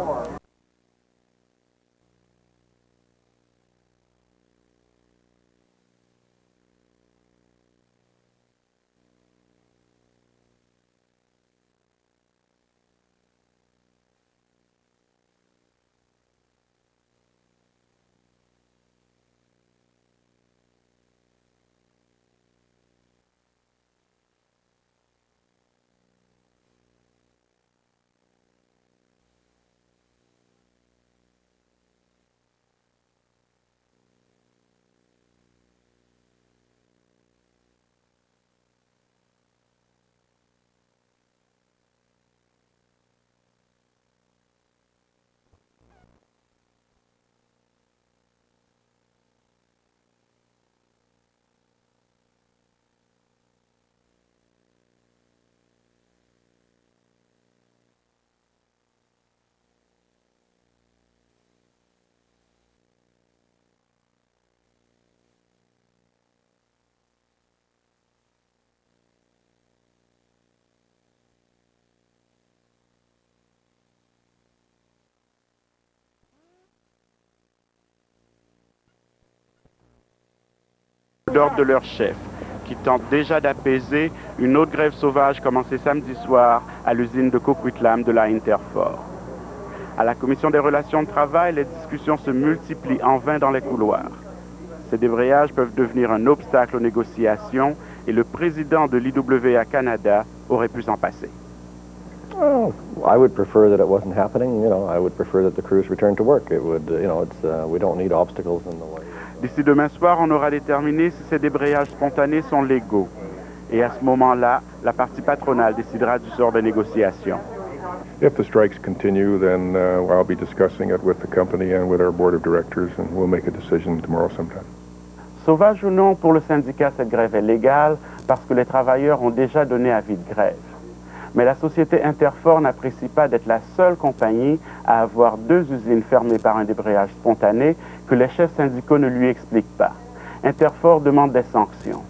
D'ordre de leur chef, qui tente déjà d'apaiser une autre grève sauvage commencée samedi soir à l'usine de Coquitlam de la Interfor. À la commission des relations de travail, les discussions se multiplient en vain dans les couloirs. Ces débrayages peuvent devenir un obstacle aux négociations et le président de l'IWA Canada aurait pu s'en passer. Oh, I would prefer that it wasn't happening. You know, I would prefer that the crews return to work. It would, you know, we don't need obstacles in the way. D'ici demain soir, on aura déterminé si ces débrayages spontanés sont légaux. Et à ce moment-là, la partie patronale décidera du sort des négociations. If the strikes continue, then I'll be discussing it with the company and with our board of directors, and we'll make a decision tomorrow sometime. Sauvage ou non, pour le syndicat, cette grève est légale parce que les travailleurs ont déjà donné avis de grève. Mais la société Interfor n'apprécie pas d'être la seule compagnie à avoir 2 usines fermées par un débrayage spontané que les chefs syndicaux ne lui expliquent pas. Interfor demande des sanctions.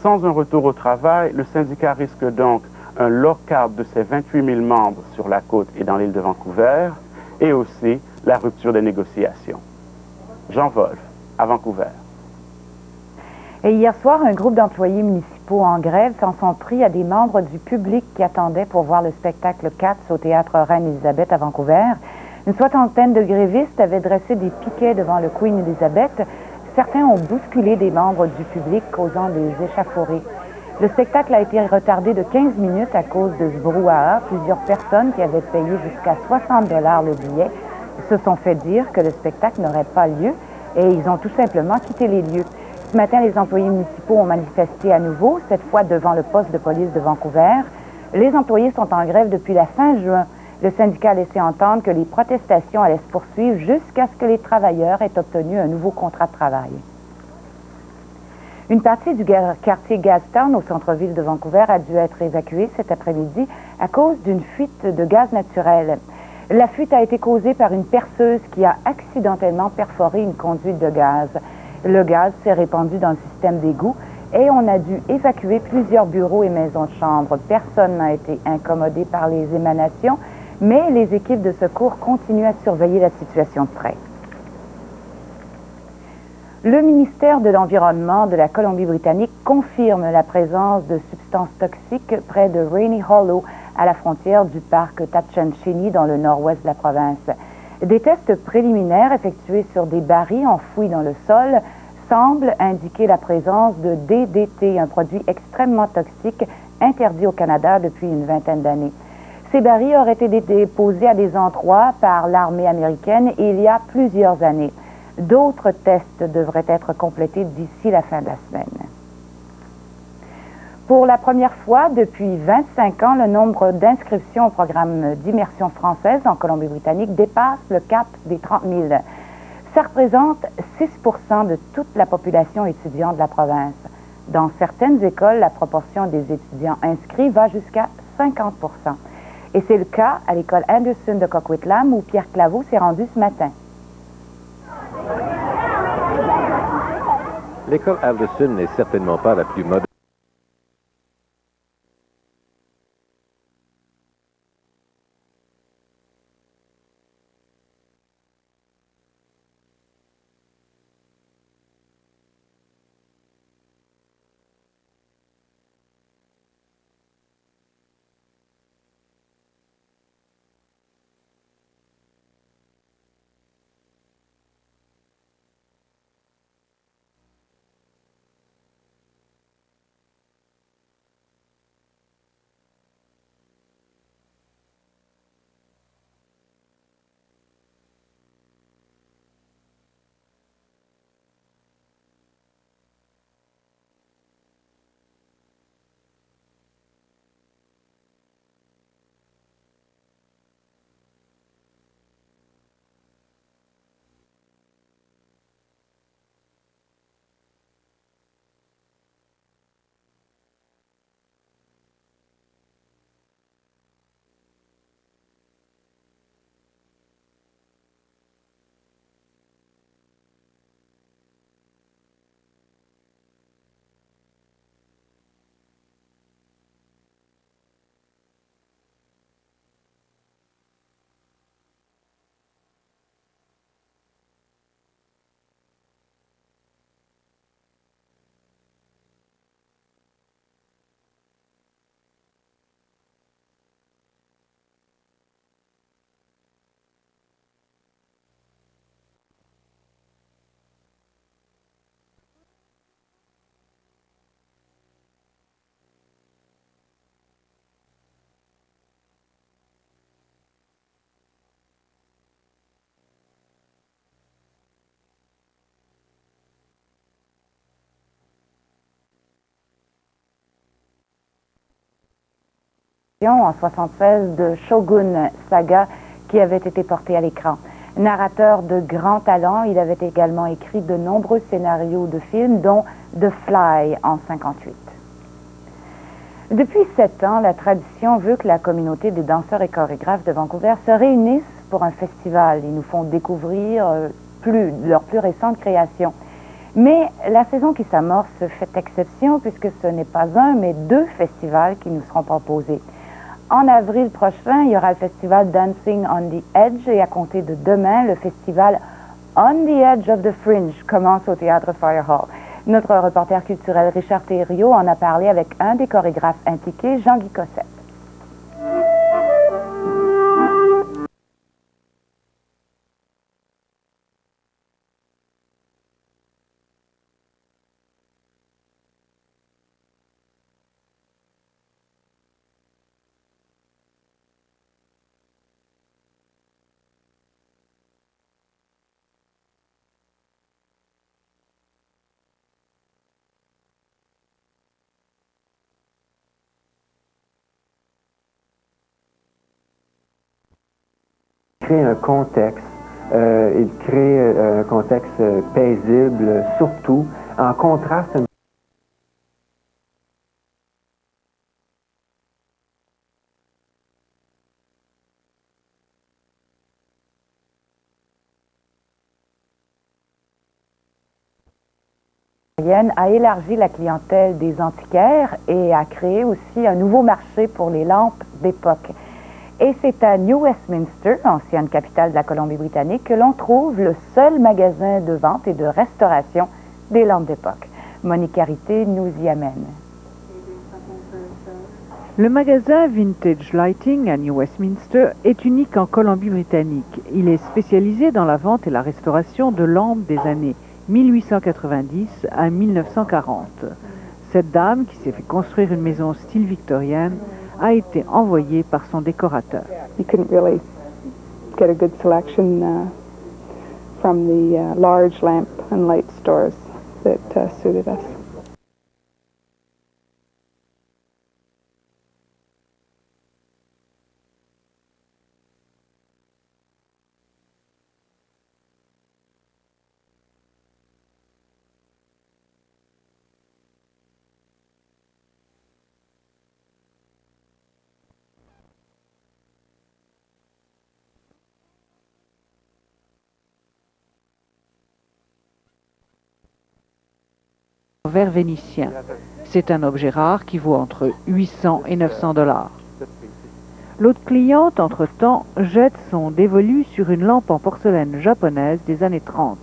Sans un retour au travail, le syndicat risque donc un lock-out de ses 28 000 membres sur la côte et dans l'île de Vancouver, et aussi la rupture des négociations. Jean Wolf, à Vancouver. Et hier soir, un groupe d'employés municipaux municipaux en grève s'en sont pris à des membres du public qui attendaient pour voir le spectacle Cats au théâtre Reine-Élisabeth à Vancouver. Une soixantaine de grévistes avaient dressé des piquets devant le Queen Elizabeth. Certains ont bousculé des membres du public, causant des échauffourées. Le spectacle a été retardé de 15 minutes à cause de ce brouhaha. Plusieurs personnes qui avaient payé jusqu'à 60 $ le billet se sont fait dire que le spectacle n'aurait pas lieu et ils ont tout simplement quitté les lieux. Ce matin, les employés municipaux ont manifesté à nouveau, cette fois devant le poste de police de Vancouver. Les employés sont en grève depuis la fin juin. Le syndicat a laissé entendre que les protestations allaient se poursuivre jusqu'à ce que les travailleurs aient obtenu un nouveau contrat de travail. Une partie du quartier Gastown au centre-ville de Vancouver a dû être évacuée cet après-midi à cause d'une fuite de gaz naturel. La fuite a été causée par une perceuse qui a accidentellement perforé une conduite de gaz. Le gaz s'est répandu dans le système d'égout et on a dû évacuer plusieurs bureaux et maisons de chambre. Personne n'a été incommodé par les émanations, mais les équipes de secours continuent à surveiller la situation de près. Le ministère de l'Environnement de la Colombie-Britannique confirme la présence de substances toxiques près de Rainy Hollow, à la frontière du parc Tatshenshini dans le nord-ouest de la province. Des tests préliminaires effectués sur des barils enfouis dans le sol semblent indiquer la présence de DDT, un produit extrêmement toxique interdit au Canada depuis une vingtaine d'années. Ces barils auraient été déposés à des endroits par l'armée américaine il y a plusieurs années. D'autres tests devraient être complétés d'ici la fin de la semaine. Pour la première fois depuis 25 ans, le nombre d'inscriptions au programme d'immersion française en Colombie-Britannique dépasse le cap des 30 000. Ça représente 6 % de toute la population étudiante de la province. Dans certaines écoles, la proportion des étudiants inscrits va jusqu'à 50 %. Et c'est le cas à l'école Anderson de Coquitlam où Pierre Claveau s'est rendu ce matin. L'école Anderson n'est certainement pas la plus moderne. En 1976 de Shogun Saga qui avait été porté à l'écran. Narrateur de grand talent, il avait également écrit de nombreux scénarios de films, dont The Fly en 1958. Depuis 7 ans, la tradition veut que la communauté des danseurs et chorégraphes de Vancouver se réunissent pour un festival. Ils nous font découvrir leurs plus récentes créations. Mais la saison qui s'amorce fait exception puisque ce n'est pas un, mais 2 festivals qui nous seront proposés. En avril prochain, il y aura le festival Dancing on the Edge et à compter de demain, le festival On the Edge of the Fringe commence au théâtre Fire Hall. Notre reporter culturel Richard Thériault en a parlé avec un des chorégraphes impliqués, Jean-Guy Cossette. Crée un contexte, il crée un contexte paisible, surtout en contraste. A élargi la clientèle des antiquaires et a créé aussi un nouveau marché pour les lampes d'époque. Et c'est à New Westminster, ancienne capitale de la Colombie-Britannique, que l'on trouve le seul magasin de vente et de restauration des lampes d'époque. Monique Carité nous y amène. Le magasin Vintage Lighting à New Westminster est unique en Colombie-Britannique. Il est spécialisé dans la vente et la restauration de lampes des années 1890 à 1940. Cette dame, qui s'est fait construire une maison style victorienne, a été envoyée par son décorateur. You couldn't really get a good selection from the large lamp and light stores that suited us. Verre vénitien. C'est un objet rare qui vaut entre 800 et 900 $. L'autre cliente, entre-temps, jette son dévolu sur une lampe en porcelaine japonaise des années 30.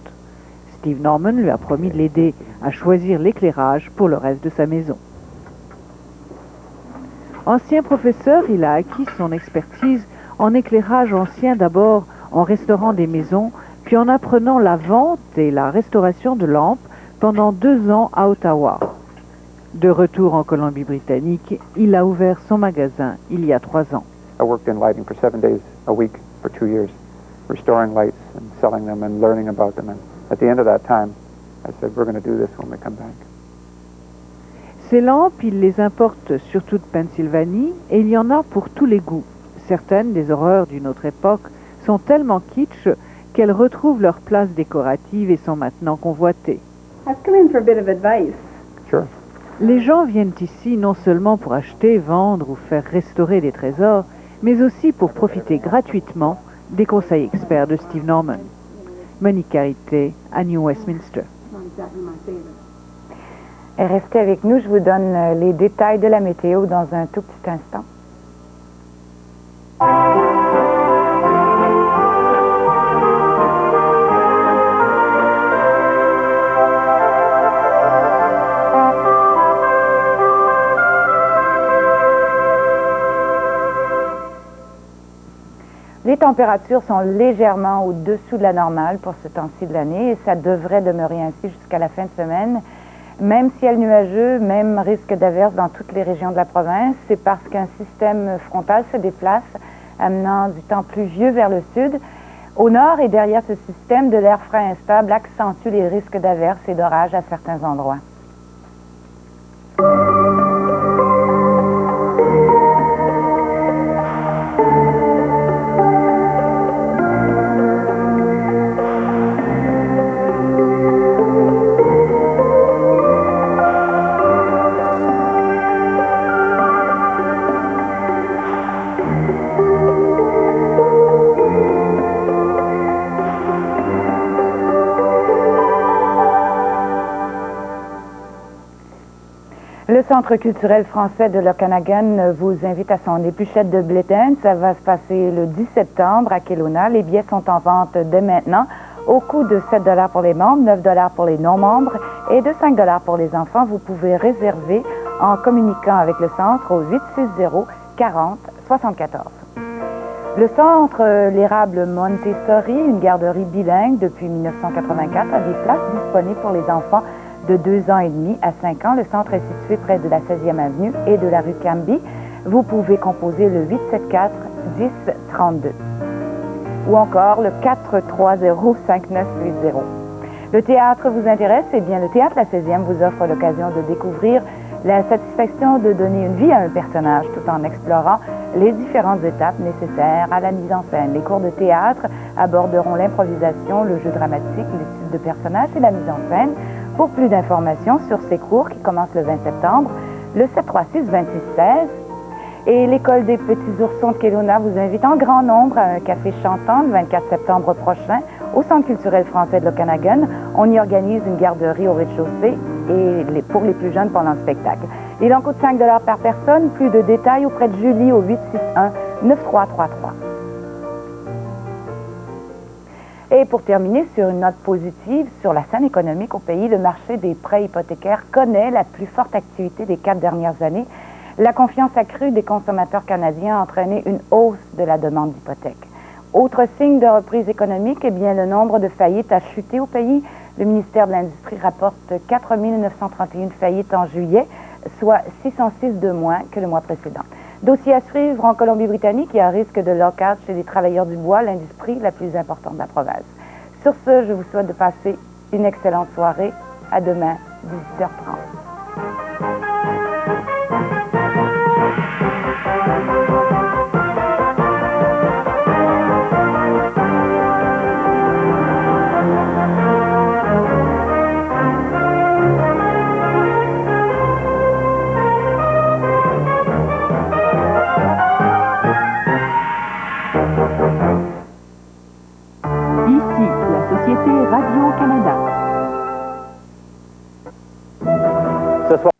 Steve Norman lui a promis de l'aider à choisir l'éclairage pour le reste de sa maison. Ancien professeur, il a acquis son expertise en éclairage ancien, d'abord en restaurant des maisons, puis en apprenant la vente et la restauration de lampes pendant 2 ans à Ottawa. De retour en Colombie-Britannique, il a ouvert son magasin il y a 3 ans. I worked in lighting for 7 days a week for 2 years, restoring lights and selling them and learning about them. And at the end of that time, I said, we're going to do this when we come back. Ces lampes, il les importe surtout de Pennsylvanie et il y en a pour tous les goûts. Certaines des horreurs d'une autre époque sont tellement kitsch qu'elles retrouvent leur place décorative et sont maintenant convoitées. I've come in for a bit of advice. Sure. Les gens viennent ici non seulement pour acheter, vendre ou faire restaurer des trésors, mais aussi pour profiter gratuitement des conseils experts de Steve Norman. Monique Carité à New Westminster. Restez avec nous, je vous donne les détails de la météo dans un tout petit instant. Les températures sont légèrement au-dessous de la normale pour ce temps-ci de l'année et ça devrait demeurer ainsi jusqu'à la fin de semaine. Même ciel nuageux, même risque d'averse dans toutes les régions de la province, c'est parce qu'un système frontal se déplace, amenant du temps pluvieux vers le sud. Au nord et derrière ce système, de l'air frais instable accentue les risques d'averse et d'orage à certains endroits. Le Centre culturel français de l'Okanagan vous invite à son épluchette de Bléden. Ça va se passer le 10 septembre à Kelowna. Les billets sont en vente dès maintenant au coût de 7 $ pour les membres, 9 $ pour les non-membres. et de 5 $ pour les enfants. Vous pouvez réserver en communiquant avec le centre au 860 40 74. Le centre L'Érable Montessori, une garderie bilingue depuis 1984, a des places disponibles pour les enfants de 2 ans et demi à 5 ans. Le centre est situé près de la 16e avenue et de la rue Cambie. Vous pouvez composer le 874 10 32 ou encore le 430 5980. Le théâtre vous intéresse? Eh bien, le Théâtre La 16e vous offre l'occasion de découvrir la satisfaction de donner une vie à un personnage tout en explorant les différentes étapes nécessaires à la mise en scène. Les cours de théâtre aborderont l'improvisation, le jeu dramatique, l'étude de personnages et la mise en scène. Pour plus d'informations sur ces cours qui commencent le 20 septembre, le 736-2616 et l'École des Petits Oursons de Kelowna vous invite en grand nombre à un café chantant le 24 septembre prochain au Centre culturel français de l'Okanagan. On y organise une garderie au rez-de-chaussée et pour les plus jeunes pendant le spectacle. Il en coûte 5 $ par personne. Plus de détails auprès de Julie au 861-9333. Et pour terminer sur une note positive, sur la scène économique au pays, le marché des prêts hypothécaires connaît la plus forte activité des 4 dernières années. La confiance accrue des consommateurs canadiens a entraîné une hausse de la demande d'hypothèques. Autre signe de reprise économique, eh bien, le nombre de faillites a chuté au pays. Le ministère de l'Industrie rapporte 4 931 faillites en juillet, soit 606 de moins que le mois précédent. Dossier à suivre en Colombie-Britannique, il y a un risque de lock-out chez les travailleurs du bois, l'industrie la plus importante de la province. Sur ce, je vous souhaite de passer une excellente soirée. À demain, 18h30. Société Radio-Canada. Ce soir.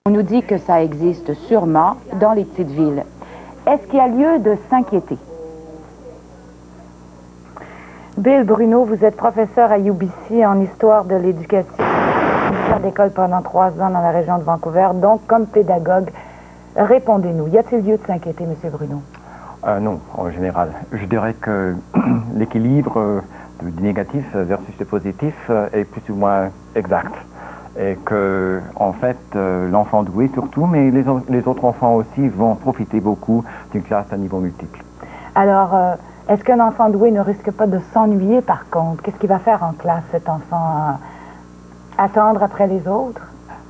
On nous dit que ça existe sûrement dans les petites villes. Est-ce qu'il y a lieu de s'inquiéter? Bill Bruno, vous êtes professeur à UBC en histoire de l'éducation, professeur d'école pendant 3 ans dans la région de Vancouver, donc comme pédagogue, répondez-nous. Y a-t-il lieu de s'inquiéter, M. Bruno? Non, en général. Je dirais que l'équilibre du négatif versus le positif est plus ou moins exact. Et que, en fait, l'enfant doué surtout, mais les autres enfants aussi vont profiter beaucoup d'une classe à niveau multiple. Alors, est-ce qu'un enfant doué ne risque pas de s'ennuyer par contre? Qu'est-ce qu'il va faire en classe, cet enfant? Attendre après les autres?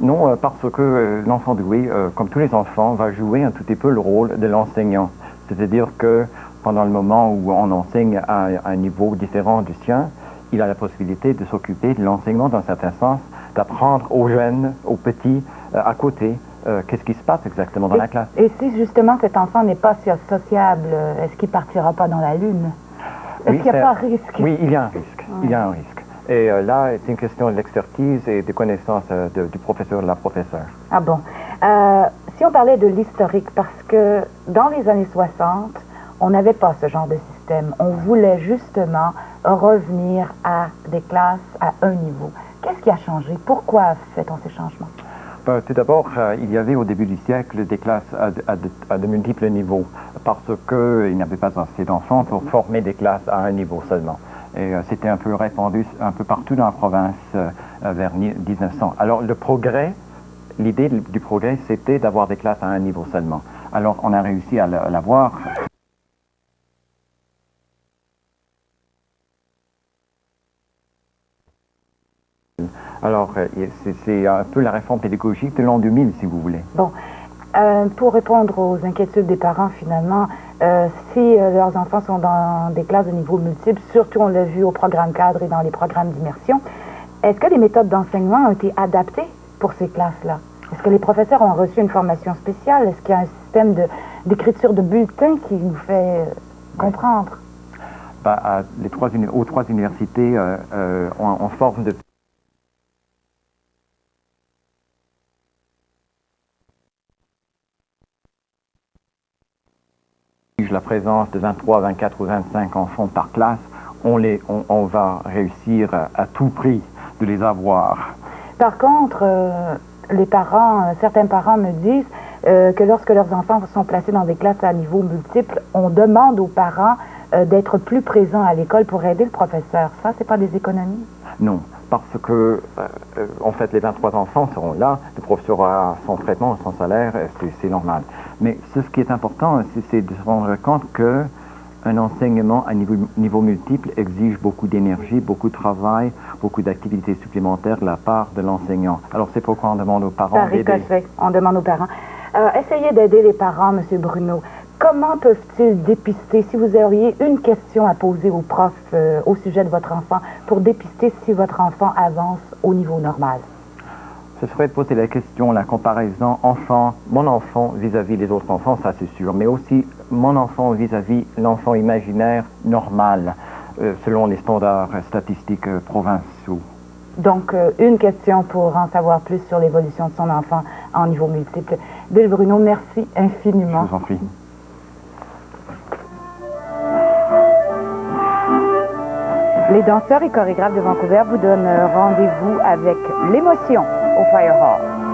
Non, parce que l'enfant doué, comme tous les enfants, va jouer un tout petit peu le rôle de l'enseignant. C'est-à-dire que pendant le moment où on enseigne à un niveau différent du sien, il a la possibilité de s'occuper de l'enseignement dans un certain sens, d'apprendre aux jeunes, aux petits, à côté, qu'est-ce qui se passe exactement dans la classe. Et si justement cet enfant n'est pas si sociable, est-ce qu'il partira pas dans la Lune? Est-ce qu'il n'y a pas un risque? Oui, il y a un risque. Il y a un risque. Et là, c'est une question d'expertise et de connaissance du professeur, de la professeure. Ah bon. Si on parlait de l'historique, parce que dans les années 60, on n'avait pas ce genre de système. On voulait justement revenir à des classes à un niveau. Qu'est-ce qui a changé? Pourquoi fait-on ces changements? Tout d'abord, il y avait au début du siècle des classes à de multiples niveaux, parce qu'il n'y avait pas assez d'enfants pour former des classes à un niveau seulement. Et c'était un peu répandu un peu partout dans la province vers 1900. Alors le progrès, l'idée du progrès, c'était d'avoir des classes à un niveau seulement. Alors on a réussi à l'avoir. Alors, c'est un peu la réforme pédagogique de l'an 2000, si vous voulez. Bon, pour répondre aux inquiétudes des parents, finalement, si leurs enfants sont dans des classes de niveau multiple, surtout on l'a vu au programme cadre et dans les programmes d'immersion, est-ce que les méthodes d'enseignement ont été adaptées pour ces classes-là? Est-ce que les professeurs ont reçu une formation spéciale? Est-ce qu'il y a un système d'écriture de bulletins qui nous fait comprendre? Aux 3 universités, on forme de... la présence de 23, 24 ou 25 enfants par classe, on va réussir à tout prix de les avoir. Par contre, les parents, certains parents me disent que lorsque leurs enfants sont placés dans des classes à niveau multiple, on demande aux parents d'être plus présents à l'école pour aider le professeur. Ça, c'est pas des économies? Non, parce que, en fait, les 23 enfants seront là, le professeur aura son traitement, son salaire, c'est normal. Mais ce qui est important, c'est de se rendre compte qu'un enseignement à niveau multiple exige beaucoup d'énergie, beaucoup de travail, beaucoup d'activités supplémentaires de la part de l'enseignant. Alors c'est pourquoi on demande aux parents d'aider. On demande aux parents. Essayez d'aider les parents, M. Bruno. Comment peuvent-ils dépister, si vous auriez une question à poser aux profs au sujet de votre enfant, pour dépister si votre enfant avance au niveau normal? Ce serait de poser la question, la comparaison mon enfant vis-à-vis des autres enfants, ça c'est sûr, mais aussi mon enfant vis-à-vis l'enfant imaginaire normal, selon les standards statistiques provinciaux. Donc, une question pour en savoir plus sur l'évolution de son enfant en niveau multiple. Bill Bruno, merci infiniment. Je vous en prie. Les danseurs et chorégraphes de Vancouver vous donnent rendez-vous avec l'émotion au Fire Hall.